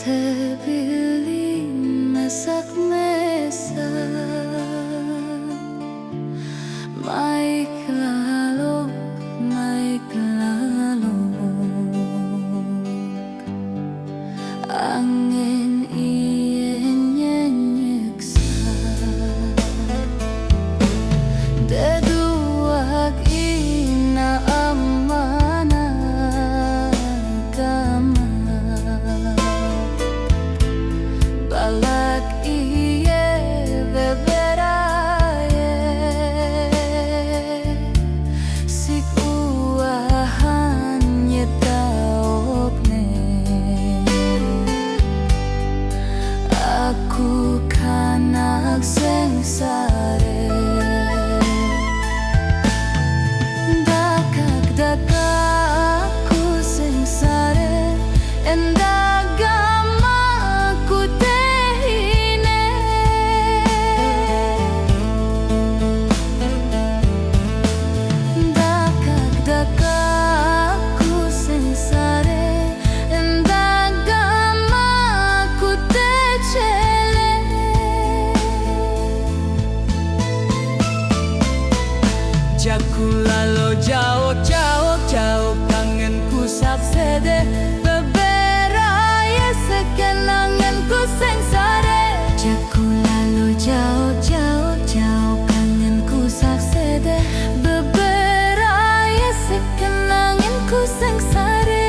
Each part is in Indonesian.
Tebili mesak-mesak Maik lalok Angin ien nyeksa Deduak ina amana kama Balak iye beberaye Sik uahan nyetaokne Aku kanak sengsare Dakak aku sengsare Endagama aku tehine Dakak aku sengsare Endagama aku techele Jaku lalo jauh kangenku saksede Beberaya sekenanganku sengsare Jaku lalu jauh kangenku saksede Beberaya sekenanganku sengsare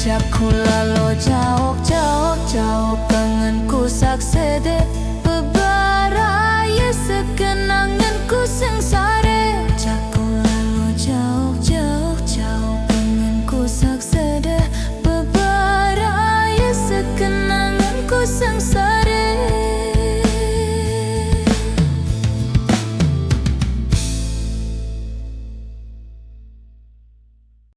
Jaku lalo jauh kangenku saksede Beberaya sekenanganku sengsare Jaku lalo jauh kangenku saksede Beberaya sekenanganku sengsare